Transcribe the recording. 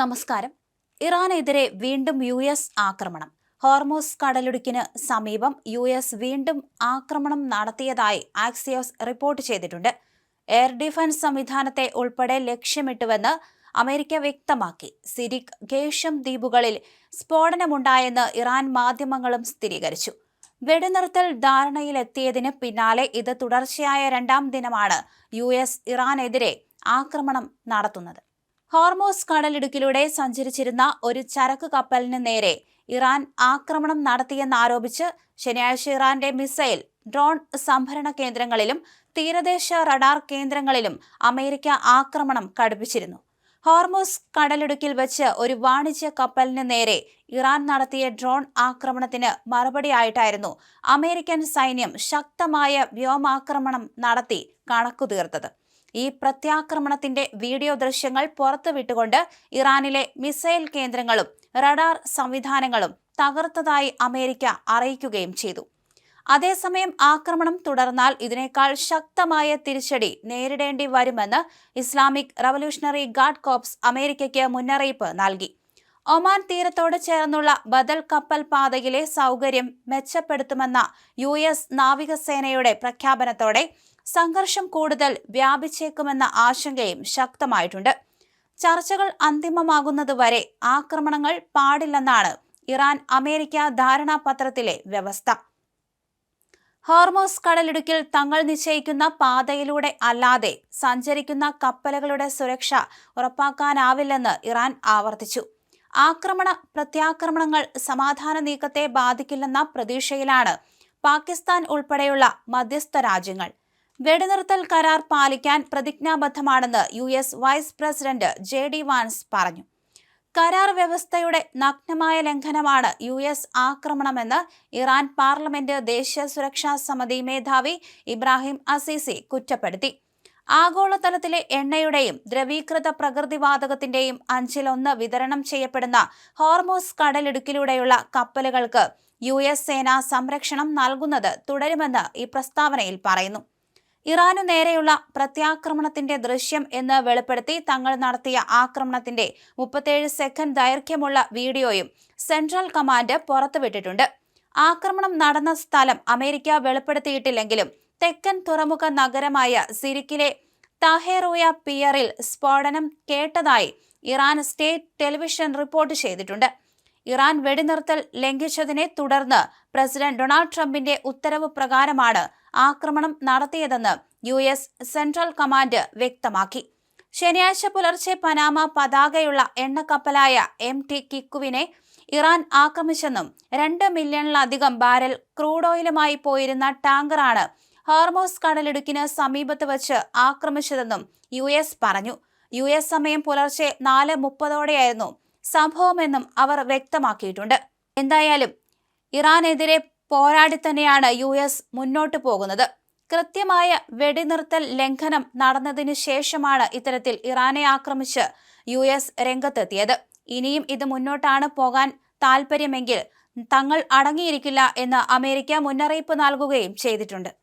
നമസ്കാരം. ഇറാനെതിരെ വീണ്ടും US ആക്രമണം. ഹോർമൂസ് കടലിടുക്കിന് സമീപം US വീണ്ടും ആക്രമണം നടത്തിയതായി ആക്സിയോസ് റിപ്പോർട്ട് ചെയ്തിട്ടുണ്ട്. എയർ ഡിഫൻസ് സംവിധാനത്തെ ഉൾപ്പെടെ ലക്ഷ്യമിട്ടുവെന്ന് അമേരിക്ക വ്യക്തമാക്കി. സിരിക്, ഗേഷം ദ്വീപുകളിൽ സ്ഫോടനമുണ്ടായെന്ന് ഇറാൻ മാധ്യമങ്ങളും സ്ഥിരീകരിച്ചു. വെടിനിർത്തൽ ധാരണയിലെത്തിയതിന് പിന്നാലെ ഇത് തുടർച്ചയായ രണ്ടാം ദിനമാണ് US ഇറാനെതിരെ ആക്രമണം നടത്തുന്നത്. ഹോർമൂസ് കടലിടുക്കിലൂടെ സഞ്ചരിച്ചിരുന്ന ഒരു ചരക്ക് കപ്പലിന് നേരെ ഇറാൻ ആക്രമണം നടത്തിയെന്നാരോപിച്ച് ശനിയാഴ്ച ഇറാന്റെ മിസൈൽ, ഡ്രോൺ സംഭരണ കേന്ദ്രങ്ങളിലും തീരദേശ റഡാർ കേന്ദ്രങ്ങളിലും അമേരിക്ക ആക്രമണം കടുപ്പിച്ചിരുന്നു. ഹോർമൂസ് കടലിടുക്കിൽ വെച്ച് ഒരു വാണിജ്യ കപ്പലിന് നേരെ ഇറാൻ നടത്തിയ ഡ്രോൺ ആക്രമണത്തിന് മറുപടിയായിട്ടായിരുന്നു അമേരിക്കൻ സൈന്യം ശക്തമായ വ്യോമാക്രമണം നടത്തി കണക്കുതീർത്തത്. ഈ പ്രത്യാക്രമണത്തിന്റെ വീഡിയോ ദൃശ്യങ്ങൾ പുറത്തുവിട്ടുകൊണ്ട് ഇറാനിലെ മിസൈൽ കേന്ദ്രങ്ങളും റഡാർ സംവിധാനങ്ങളും തകർത്തതായി അമേരിക്ക അറിയിക്കുകയും ചെയ്തു. അതേസമയം ആക്രമണം തുടർന്നാൽ ഇതിനേക്കാൾ ശക്തമായ തിരിച്ചടി നേരിടേണ്ടി വരുമെന്ന് ഇസ്ലാമിക് റവല്യൂഷണറി ഗാർഡ് കോർപ്സ് അമേരിക്കയ്ക്ക് മുന്നറിയിപ്പ് നൽകി. ഒമാൻ തീരത്തോട് ചേർന്നുള്ള ബദൽ കപ്പൽ പാതയിലെ സൗകര്യം മെച്ചപ്പെടുത്തുമെന്ന US നാവികസേനയുടെ പ്രഖ്യാപനത്തോടെ സംഘർഷം കൂടുതൽ വ്യാപിച്ചേക്കുമെന്ന ആശങ്കയും ശക്തമായിട്ടുണ്ട്. ചർച്ചകൾ അന്തിമമാകുന്നതുവരെ ആക്രമണങ്ങൾ പാടില്ലെന്നാണ് ഇറാൻ അമേരിക്ക ധാരണാപത്രത്തിലെ വ്യവസ്ഥ. ഹോർമൂസ് കടലിടുക്കിൽ തങ്ങൾ നിശ്ചയിക്കുന്ന പാതയിലൂടെ അല്ലാതെ സഞ്ചരിക്കുന്ന കപ്പലുകളുടെ സുരക്ഷ ഉറപ്പാക്കാനാവില്ലെന്ന് ഇറാൻ ആവർത്തിച്ചു. പ്രത്യാക്രമണങ്ങൾ സമാധാന നീക്കത്തെ ബാധിക്കില്ലെന്ന പ്രതീക്ഷയിലാണ് പാകിസ്ഥാൻ ഉൾപ്പെടെയുള്ള മധ്യസ്ഥ രാജ്യങ്ങൾ. വെടിനിർത്തൽ കരാർ പാലിക്കാൻ പ്രതിജ്ഞാബദ്ധമാണെന്ന് US vice president JD Vance പറഞ്ഞു. കരാർ വ്യവസ്ഥയുടെ നഗ്നമായ ലംഘനമാണ് US ആക്രമണമെന്ന് ഇറാൻ പാർലമെന്റ് ദേശീയ സുരക്ഷാ സമിതി മേധാവി ഇബ്രാഹിം അസീസി കുറ്റപ്പെടുത്തി. ആഗോളതലത്തിലെ എണ്ണയുടെയും ദ്രവീകൃത പ്രകൃതിവാതകത്തിന്റെയും 1/5 വിതരണം ചെയ്യപ്പെടുന്ന ഹോർമൂസ് കടലിടുക്കിലൂടെയുള്ള കപ്പലുകൾക്ക് US സേന സംരക്ഷണം നൽകുന്നത് തുടരുമെന്ന് ഈ പ്രസ്താവനയിൽ പറയുന്നു. ഇറാനു നേരെയുള്ള പ്രത്യാക്രമണത്തിന്റെ ദൃശ്യം എന്ന് വെളിപ്പെടുത്തി തങ്ങൾ നടത്തിയ ആക്രമണത്തിന്റെ 37 സെക്കൻഡ് ദൈർഘ്യമുള്ള വീഡിയോയും സെൻട്രൽ കമാൻഡ് പുറത്തുവിട്ടിട്ടുണ്ട്. ആക്രമണം നടന്ന സ്ഥലം അമേരിക്ക വെളിപ്പെടുത്തിയിട്ടില്ലെങ്കിലും തെക്കൻ തുറമുഖ നഗരമായ സിരിക്കിലെ താഹേറൂയ പിയറിൽ സ്ഫോടനം കേട്ടതായി ഇറാൻ സ്റ്റേറ്റ് ടെലിവിഷൻ റിപ്പോർട്ട് ചെയ്തിട്ടുണ്ട്. ഇറാൻ വെടിനിർത്തൽ ലംഘിച്ചതിനെ തുടർന്ന് പ്രസിഡന്റ് ഡൊണാൾഡ് ട്രംപിന്റെ ഉത്തരവ് പ്രകാരമാണ് ആക്രമണം നടത്തിയതെന്ന് US സെൻട്രൽ കമാൻഡ് വ്യക്തമാക്കി. ശനിയാഴ്ച പുലർച്ചെ പനാമ പതാകയുള്ള എണ്ണക്കപ്പലായ MT കിക്കുവിനെ ഇറാൻ ആക്രമിച്ചെന്നും 2 മില്യണിലധികം ബാരൽ ക്രൂഡ് ഓയിലുമായി പോയിരുന്ന ടാങ്കറാണ് ഹോർമൂസ് കടലിടുക്കിന് സമീപത്ത് വച്ച് ആക്രമിച്ചതെന്നും US പറഞ്ഞു. US സമയം പുലർച്ചെ 4:30 സംഭവമെന്നും അവർ വ്യക്തമാക്കിയിട്ടുണ്ട്. എന്തായാലും ഇറാനെതിരെ പോരാടി തന്നെയാണ് US മുന്നോട്ടു പോകുന്നത്. കൃത്യമായ വെടിനിർത്തൽ ലംഘനം നടന്നതിനു ശേഷമാണ് ഇത്തരത്തിൽ ഇറാനെ ആക്രമിച്ച് US രംഗത്തെത്തിയത്. ഇനിയും ഇത് മുന്നോട്ടാണ് പോകാൻ താൽപ്പര്യമെങ്കിൽ തങ്ങൾ അടങ്ങിയിരിക്കില്ല എന്ന് അമേരിക്ക മുന്നറിയിപ്പ് നൽകുകയും ചെയ്തിട്ടുണ്ട്.